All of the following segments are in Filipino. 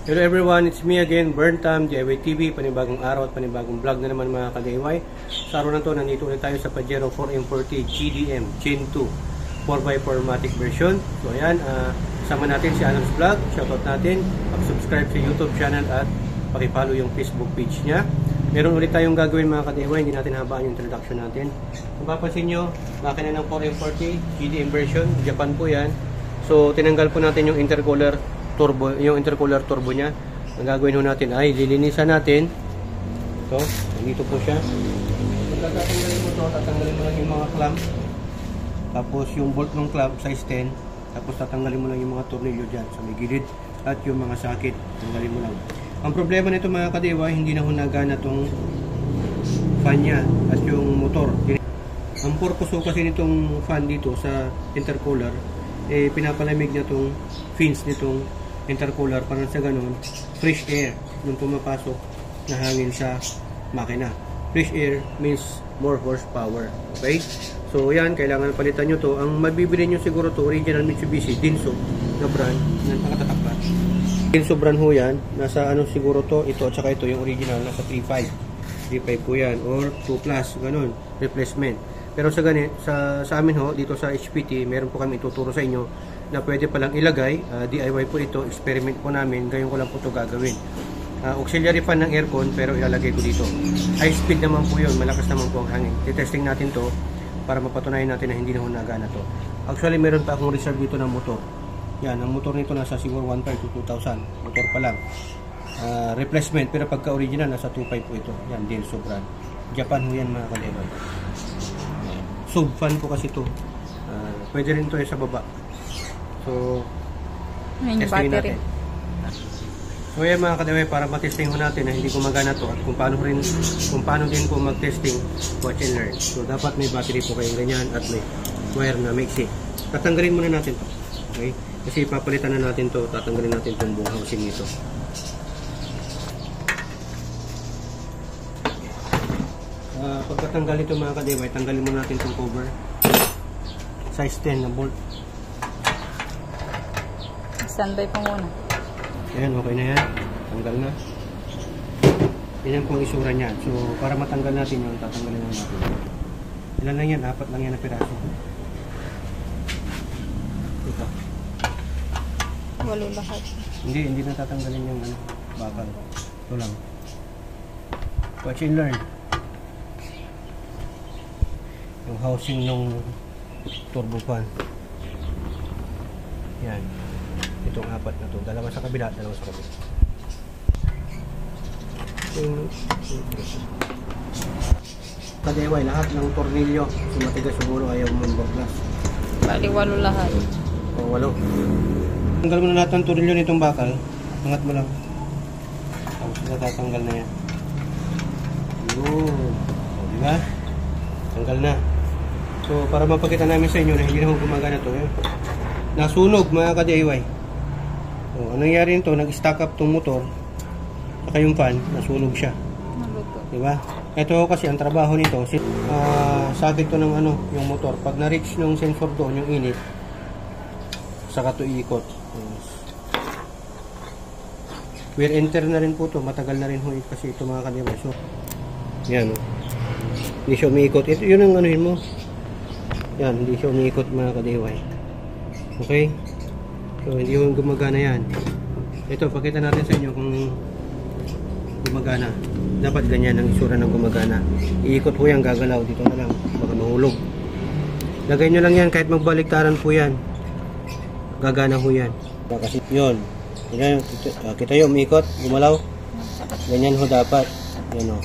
Hello everyone, it's me again, Burntam, DIY TV, panibagong araw at panibagong vlog na naman mga ka-DIY. Sa araw na to, nandito ulit tayo sa Pajero 4M40 GDM Gen 2 4x4 Matic version. So ayan, sama natin si Anon's Vlog, shoutout natin, mag-subscribe sa YouTube channel at pakipollow yung Facebook page niya. Meron ulit tayong gagawin mga ka-DIY, hindi natin habaan yung introduction natin. Kung papansin nyo, makina ng 4M40 GDM version, Japan po yan. So tinanggal po natin yung intercooler turbo, yung intercooler turbo niya. Ang gagawin ho natin ay lilinisan natin. Ito, dito po siya. Pagkatanggalin mo ito, tatanggalin mo lang yung mga clamp. Tapos yung bolt ng clamp size 10. Tapos tatanggalin mo lang yung mga tornilyo dyan sa may gilid at yung mga sakit. Tanggalin mo lang. Ang problema nito mga ka-DIY, hindi na ho nagana itong fan niya at yung motor. Ang purpose kasi nitong fan dito sa intercooler, pinapalamig na itong fins nitong intercooler para sa ganun fresh air yung pumapasok na hangin sa makina. Fresh air means more horsepower. Okay? So yan, kailangan palitan nyo to. Ang mabibili nyo siguro to, original Mitsubishi Denso na brand na nakatatakpan. Denso brand ho yan. Nasa ano siguro to, ito at saka ito yung original, nasa 3.5 po yan, or 2 plus, ganun, replacement. Pero sa ganit, sa amin ho, dito sa HPT, meron po kami ituturo sa inyo na pwede palang ilagay. DIY po ito, experiment po namin, gayon ko lang po ito gagawin. Auxiliary fan ng aircon, pero ilalagay ko dito. High speed naman po yun, malakas naman po ang hangin. Titesting natin to para mapatunayan natin na hindi na nagana to. Actually, meron pa akong reserve dito ng motor. Yan, ang motor nito nasa siguro 1.5 to 2,000. Motor pa lang. Replacement, pero pagka original, nasa 2.5 po ito. Yan, Denso brand. Japan ho yan mga ka-DIY. Sub fan po kasi ito. Pwede rin ito sa baba. So, testingin natin. So yan mga ka-DIY, para matesting ho natin na hindi gumagana to at kung paano din po mag-testing, watch and learn. So dapat may battery po kayong ganyan at may wire na maiksi. Tatanggalin muna natin to. Okay? Kasi papalitan na natin to, tatanggalin natin itong buong housing nito. Pagkatanggal ito mga ka-DIY, tanggalin muna natin itong cover. Size 10 na bolt. Standby pa muna. Ayan, okay na yan. Tanggal na. Yan po ang isura niyan. So, para matanggal natin yun, tatanggalin na natin. Ilan lang yan? 4 lang yan na piraso. Ito. 8 lahat. Hindi na tatanggalin yung bakal. Ito lang. Watch and learn. Yung housing ng turbo fan. Yan. Itong 4 na to. Dalawa sa kabila, dalawa sa kabila. Ka-DIY, lahat ng tornilyo. Sumatigas siguro, ayaw mag-glass. Bali 8 lahat. O, 8. Tanggal mo na lahat ng tornilyo nitong bakal. Angat mo lang. Tapos natatanggal na yan. Yun. O, diba? Tanggal na. So, para mapakita namin sa inyo na hindi na gumagana to. Nasunog mga ka-DIY. So, anong nangyari nito? Nag-stack up tong motor saka yung fan, nasunog siya. Diba? Ito kasi ang trabaho nito, sakit to ng yung motor. Pag na-reach ng sensor doon, yung init, saka to iikot. Wear enter na rin po to, matagal na rin kasi ito mga ka-DIY. So, yan. Hindi siya umiikot. Ito yun ang anuhin mo. Yan, hindi siya umiikot mga ka-DIY. Okay? So, hindi yung gumagana yan. Ito, pakita natin sa inyo kung gumagana. Dapat ganyan ang isura ng gumagana. Iikot po yan, gagalaw. Dito na lang. Baka mahulog. Lagay nyo lang yan, kahit magbaliktaran po yan. Gagana po yan. Kasi yun. Kita yung umiikot, gumalaw. Ganyan ho dapat. Yan o.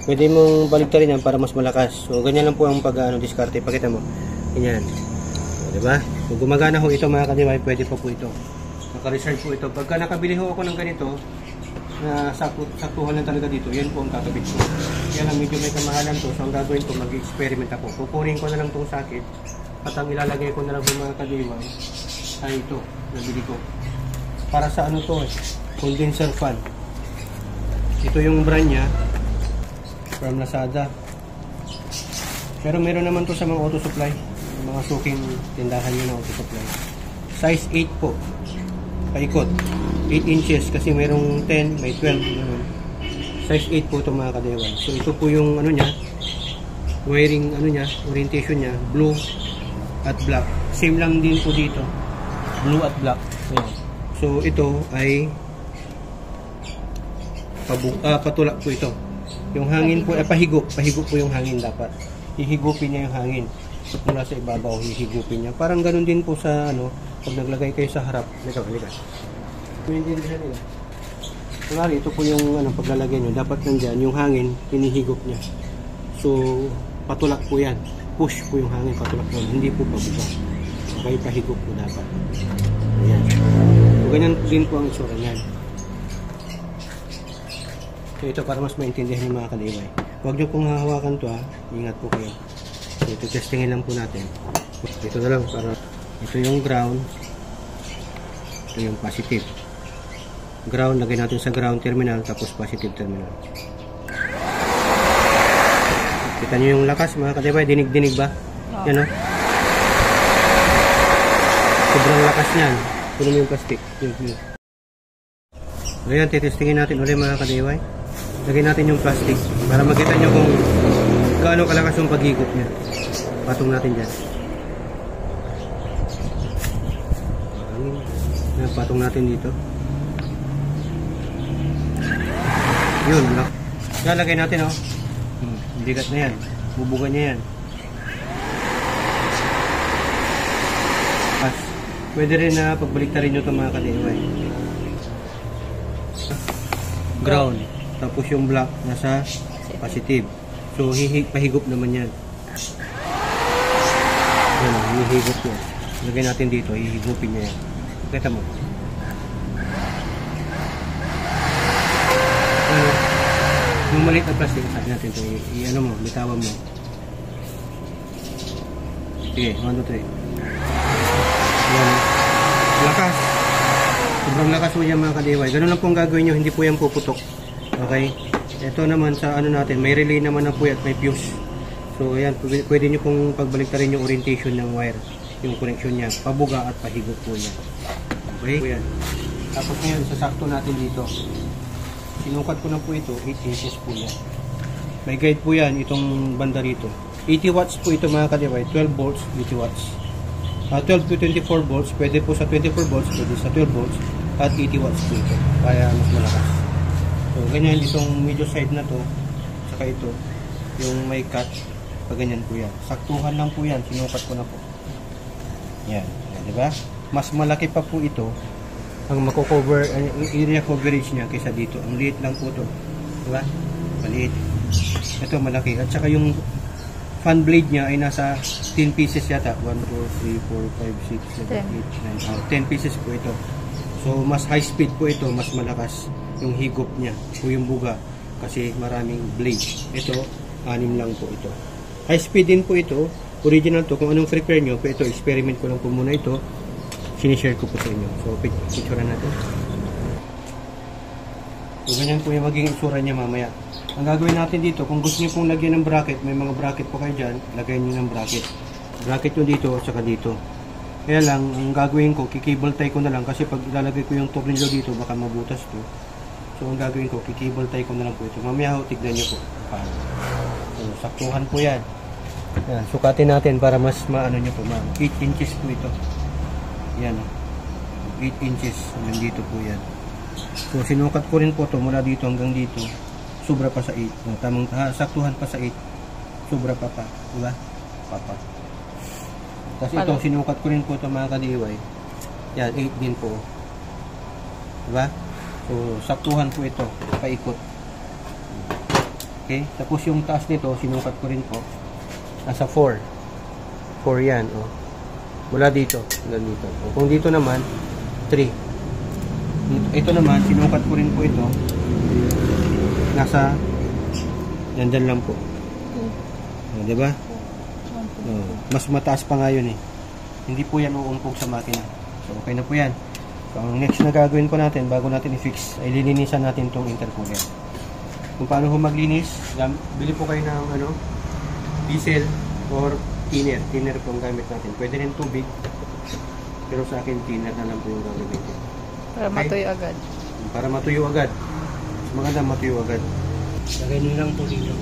Pwede mong baliktarin yan para mas malakas. So, ganyan lang po ang pag-diskarte. Pakita mo. Ganyan. Diba? Kung gumagana ho ito mga ka-DIY, pwede pa po ito. Naka-reserve po ito. Pagka nakabili ho ako ng ganito, na saktuhan lang talaga dito, yan po ang kakabit ko. Yan ang medyo may kamahalan to. So ang gagawin ko, mag-experiment ako. Kukunin ko na lang itong sakit at ang ilalagay ko na lang po mga ka-DIY ay ito, nabili ko. Para sa to condenser fan. Ito yung brand nya from Lazada. Pero meron naman to sa mga auto supply. Mga suking tindahan nyo ng auto supply. Size 8 po. Paikot. 8 inches kasi mayroong 10, may 12. Ganun. Size 8 po ito mga ka-DIY. So ito po yung ano niya, wiring ano niya, orientation niya, blue at black. Same lang din po dito. Blue at black. Ayan. So ito ay patulak po ito. Yung hangin po, pahigop po yung hangin dapat. Hihigupin niya yung hangin. Mula sa ibabaw, hihigupin niya. Parang ganun din po sa ano, pag naglagay kayo sa harap. Halika. Maintindihan nila. Kunwari, ito po yung ano, paglalagay nyo. Dapat nandyan, yung hangin, hinihigop niya. So, patulak po yan. Push po yung hangin, patulak po. Hindi po pabuka. Okay, pahigop po dapat. Ayan. So, ganyan din po ang itsura niyan. So, ito para mas maintindihan yung mga ka-DIY. Huwag nyo pong hahawakan to ha. Ingat po kayo. So, ito testingin lang po natin. Ito na lang para ito yung ground. Ito yung positive. Ground, lagay natin sa ground terminal tapos positive terminal. Kita nyo yung lakas mga ka-DIY. Dinig-dinig ba? Yan o. Sobrang lakas niyan. Puno yung plastic. Ayan, titestingin natin ulit mga ka-DIY. Lagay natin yung plastic para makita nyo kung gaano kalakas yung paghigop niya. Patong natin dyan. Patong natin dito. Yun, lalagay natin oh. Bigat na yan. Bubugan niya yan. Pwede rin na pagbaliktarin nyo ito mga ka-DIY. Ground. Tapos yung black nasa positive. So, pahigop naman yan. Yan, hihigop yan. Lagay natin dito, hihigupin niya yan. Kita mo. Yung maliit na plastic, sabi natin ito, i-ano mo, bitawan mo. Sige, 1, 2, 3. Yan. Lakas. Sobrang lakas mo yan mga ka-DIY. Ganun lang pong gagawin nyo, hindi po yan puputok. Okay? Ito naman sa ano natin, may relay naman na po at may fuse. So ayan, pwede nyo pong pagbaliktarin yung orientation ng wire. Yung connection niya, pabuga at pahigop po yan. Okay? Yan. Tapos ngayon, sasakto natin dito. Sinukat ko na po ito, 8 inches po yan. May guide po yan, itong banda rito. 80 watts po ito mga ka-DIY, 12 volts, 80 watts. 12 to 24 volts, pwede po sa 24 volts, pwede sa 12 volts, at 80 watts po ito, kaya mas malakas. So, ganyan, itong medyo side na to, saka ito, yung may cut, pag ganyan po yan. Saktuhan lang po yan, sinukat ko na po. Yan, diba? Mas malaki pa po ito, ang mako-cover, area coverage niya kaysa dito. Ang liit lang po ito. Diba? Maliit. Ito malaki. At saka yung fan blade niya ay nasa 10 pieces yata. 1, 2, 3, 4, 5, 6, 7, 8, 9. 10 pieces po ito. So, mas high speed po ito. Mas malakas yung higop niya o yung buga. Kasi maraming blade. Ito, 6 lang po ito. High speed din po ito. Original to. Kung anong prepare nyo, po ito, experiment ko lang po muna ito. Sinishare ko po sa inyo. So, picture natin. So, ganyan po yung maging itsura niya mamaya. Ang gagawin natin dito, kung gusto niyo pong lagyan ng bracket, may mga bracket po kayo dyan, lagyan niyo ng bracket. Bracket nyo dito, at saka dito. Kaya lang, ang gagawin ko, kikable tie ko na lang, kasi pag ilalagay ko yung tornilyo dito, baka mabutas to. So, ang gagawin ko, kikable tie ko na lang po ito. Mamaya ho, tignan nyo po. So, saktuhan po yan. Yan, sukatin natin para mas maano nyo po, 8 inches po ito. Yan, 8 inches hanggang dito po yan. So sinukat ko rin po to mula dito hanggang dito. Sobra pa sa 8. Tamang saktuhan pa sa 8. Sobra pa pa, diba? Papa. Tapos ito sinukat ko rin po to mga ka-DIY. Yan, 8 din po. Diba? So saktuhan po ito, paikot. Okay? Tapos yung taas nito sinukat ko rin po. Nasa 4. 4 yan, oh. Mula dito, hanggang dito. O, kung dito naman, 3. Ito naman, sinukat ko rin po ito. Nasa, dyan lang po. O, diba? O, mas mataas pa nga yun eh. Hindi po yan uumpog sa makina. So, okay na po yan. So, ang next na gagawin po natin, bago natin i-fix, ay lilinisan natin itong intercooler. Kung paano ho maglinis, bili po kayo ng diesel or thinner po ang gamit natin. Pwede rin tubig, pero sa akin thinner na lang po yung gagamitin. Para matuyo agad. Para matuyo agad. Maganda matuyo agad. Lagay nyo lang po dito.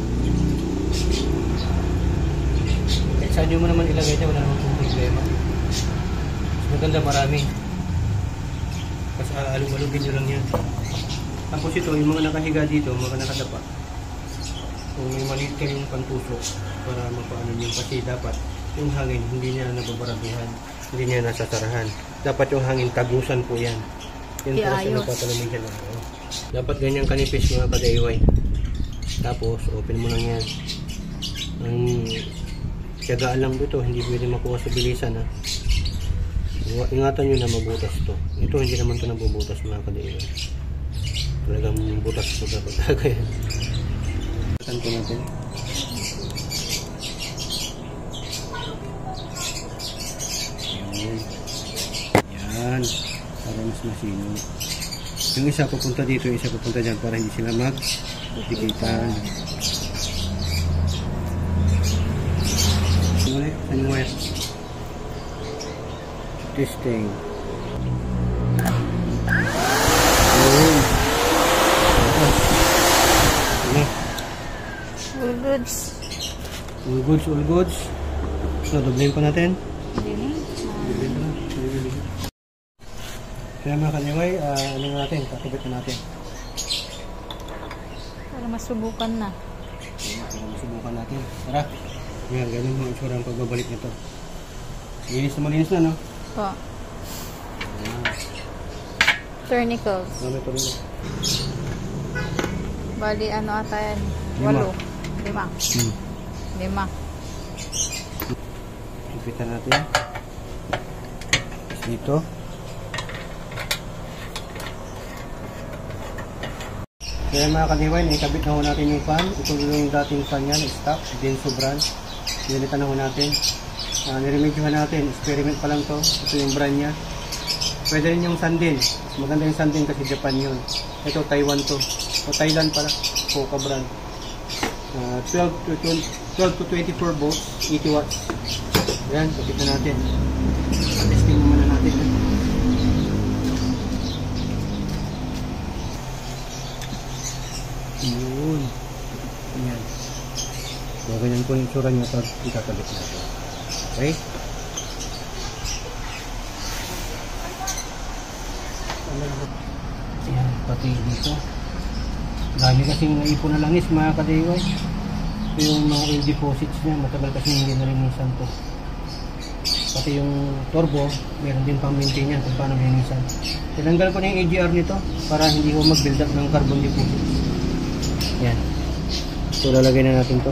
Kahit saan nyo mo naman ilagay dyan, wala naman pong problema. Maganda marami. Kasi alug-alugin nyo lang yan. Tapos ito, yung mga nakahiga dito, mga nakadapa. Kung may maliit kayong pantusok para mapaano nyo. Kasi dapat yung hangin, hindi niya nababaraduhan. Hindi niya nasasarahan. Dapat yung hangin, tagusan po yan. Yan po kasi napatalamig yan. Dapat ganyan kanipis mga kadayway. Tapos, open mo lang yan. Ang tiyagaan lang dito, hindi pwede makuha sa bilisan ha. Ingatan nyo na mabutas to. Ito hindi naman to nabubutas mga kadayway. Talagang butas to dapat talaga yan. Ingatan ko natin. Yan. Para mas masino. Yung isa pupunta dito, yung isa pupunta dyan para hindi sila mag-dikitan. Ulit, ano wire? Testing. All goods. All goods, all goods. So, doblein pa natin. Hindi na. Kaya mga kaliway, ano natin, kakabit na natin. Para masubukan na. Para masubukan natin. Tara. Yan, ganun mga itsura ang pagbabalik nito. Malinis na, no? Po. Tournicles. May ito rin. Bali, ano ata yan? 8. 5. 5. Ipitan natin. Tapos dito. Kaya mga kaliway, ikabit na ho natin yung fan. Ito yung dating fan yan, stock, Denso brand. Pinalitan na ho natin. Niremedyohan natin, experiment pa lang to. Ito yung brand niya. Pwede rin yung Sandin. Maganda yung Sandin kasi Japan yun. Ito Taiwan to. O Thailand pala. Poca brand. 12 to 24 volts, 80 watts. Yan, kapit na natin. Testing muna natin. Yun. Yan. So, ganyan po yung itsura nyo ito. Ikakabit natin. Okay? Yan, pati dito. Dami kasing naipon na langis mga kadiway. Ito yung mga oil deposits niya. Matagal kasi hindi nalinisan to. Pati yung turbo, meron din pang maintain yan kung paano linisan. Tinanggal ko na yung AGR nito para hindi ko mag-build up ng carbon deposits. Yan. So, lalagay na natin to.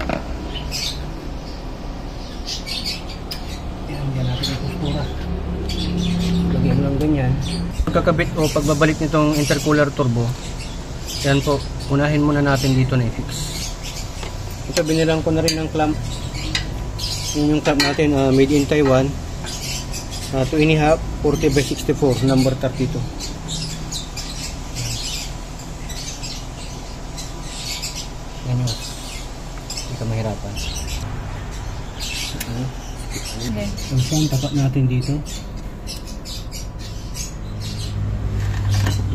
Yan, yan natin yung postura. Lagyan lang ganyan. Pagkakabit o pagbabalik nitong intercooler turbo, yan po, unahin muna natin dito na i-fix. Ito, binilang ko na rin ng clamp. Yun yung clamp natin, made in Taiwan. 2.5, 40x64, number 32. Yan yun. Hindi ka mahirapan. Okay. Ang tapat natin dito.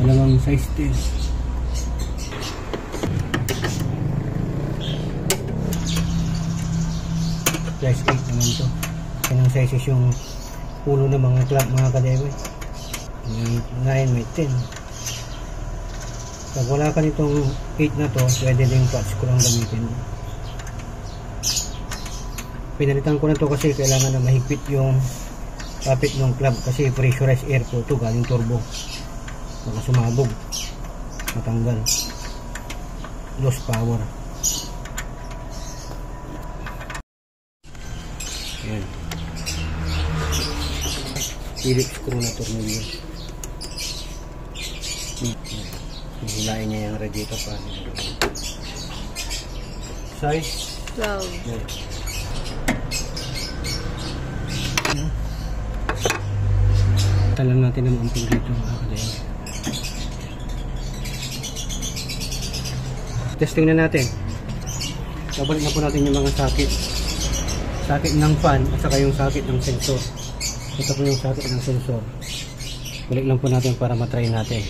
Dalawang size 10. Size 8 naman to. Yan ang sizes yung ulo ng mga clamp mga kadeway. May 9, may 10. Pag wala ka nitong 8 na to, pwede din patch ko lang gamitin. Pinalitan ko na to kasi kailangan na mahigpit yung kapit ng clamp kasi pressurized air po to galing turbo. Baka sumabog, matanggal, lost power. Yan. Phillips screw na tornilyo. Hihilain niya yung radiator pa. Size 12. yan. Talang natin ang amping dito mga kadayo. Testing na natin. Babalik na po natin yung mga socket ng fan at saka yung socket ng sensor. Ito po yung socket ng sensor. balik lang po natin para matry natin.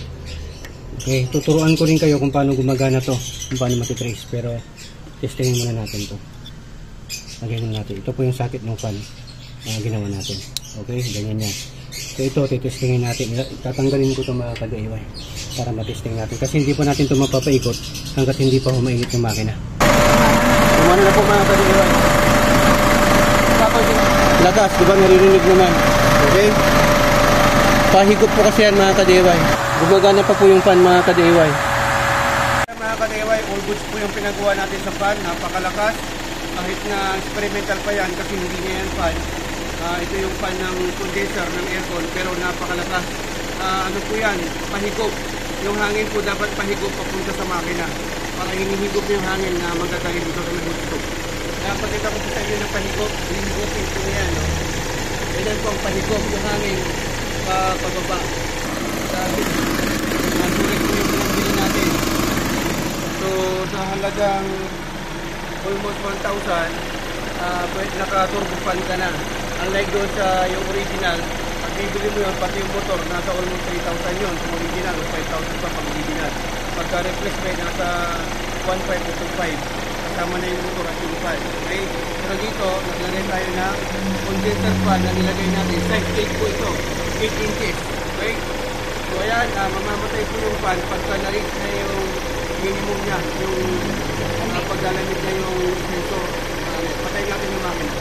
Okay, tuturuan ko rin kayo kung paano gumagana to, kung paano matitrace, pero testingin muna natin to. Lagyan muna natin. Ito po yung sakit ng fan na ginawa natin. Okay, ganyan yan. So ito, titestingin natin. Tatanggalin ko ito mga ka-DIY para matesting natin. Kasi hindi pa natin ito mapapaikot hanggat hindi pa humainit yung makina. Kumano na po mga ka-DIY. Lakas, diba naririnig naman? Okay? Pahigop po kasi yan mga ka-DIY. Gumagana pa po yung fan mga ka-DIY. Mga ka-DIY, all goods po yung pinagawa natin sa fan. Napakalakas. Kahit na experimental pa yan kasi hindi niya yan fan. Ito yung fan ng condenser ng aircon pero napakalakas. Ano po yan? Pahigop. Yung hangin po dapat pahigop papunta sa makina. Para hinihigop yung hangin na magagaling dito sa nagbusto. Kaya pagkita ko po sa inyo ng pahigop, hinihigopin po yan. No? Ganyan po ang pahigop yung hangin pababa. Sulit po yung pinabili natin. So sa halagang almost 1,000, pwede naka-turbo fan ka na. Unlike doon sa yung original, pag bibili mo yun, pati yung motor, nasa almost 3,000 yun. Kung original, 5,000 pa pag original. Pagka-replace may nasa 1,500 to 2,500. Kasama na yung motor at yung fan. Okay? Pero dito, naglagay tayo na condenser fan na nilagay natin. Size 8 po ito. 8 inches. Okay? So ayan, mamamatay po yung fan pagka na-reach na yung minimum niya. Yung paglalamig na yung sensor. Patay natin yung makina.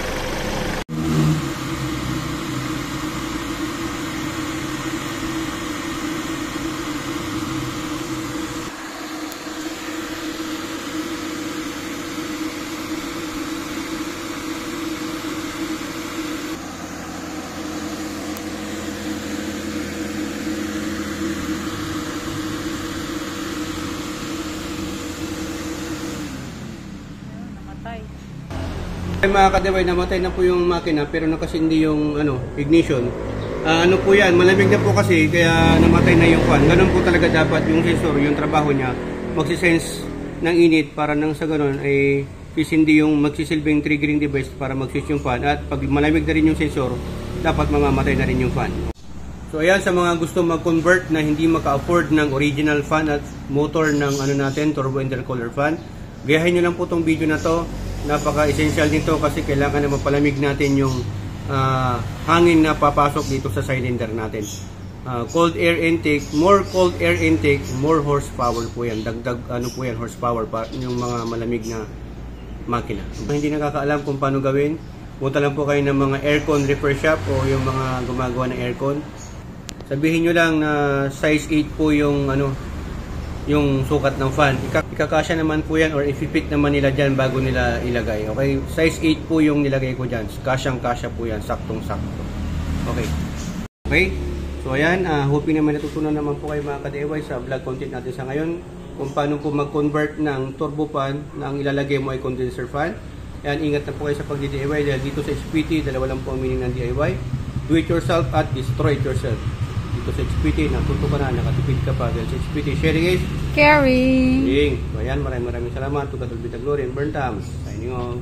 Mga ka-DIY, namatay na po yung makina pero nakasindi yung ignition. Ano po yan, malamig na po kasi kaya namatay na yung fan. Ganun po talaga dapat yung sensor, yung trabaho niya magsisense ng init para nang sa ganun ay sisindi yung magsisilbing triggering device para mag-switch yung fan. At pag malamig na rin yung sensor, dapat mamamatay na rin yung fan. So ayan, sa mga gusto mag-convert na hindi maka-afford ng original fan at motor ng natin, turbo intercooler fan, gayahin nyo lang po tong video na to. Napaka-essential nito kasi kailangan na mapalamig natin yung hangin na papasok dito sa cylinder natin. Cold air intake, more cold air intake, more horsepower po yan. Dagdag po yan, horsepower pa yung mga malamig na makina. Kung hindi nakakaalam kung paano gawin, punta lang po kayo ng mga aircon repair shop o yung mga gumagawa ng aircon. Sabihin nyo lang na size 8 po yung yung sukat ng fan. Ikakasya naman po yan or ifipit naman nila dyan bago nila ilagay. Okay? Size 8 po yung nilagay ko dyan. Kasyang-kasya po yan. Saktong-sakto. Okay. Okay? So ayan, hoping naman natutunan naman po kayo mga ka-DIY sa vlog content natin sa ngayon kung paano po mag-convert ng turbo fan na ang ilalagay mo ay condenser fan. Ayan, ingat na po kayo sa pag-DIY dahil dito sa XPT, dalawa lang po ang meaning ng DIY. Do it yourself at destroy it yourself. Dito sa XPT, natuto ka na, nakatipid ka pa. Dahil sa XPT, sharing is caring. So ayan, maraming salamat. To God be the glory and burn time. Signing off.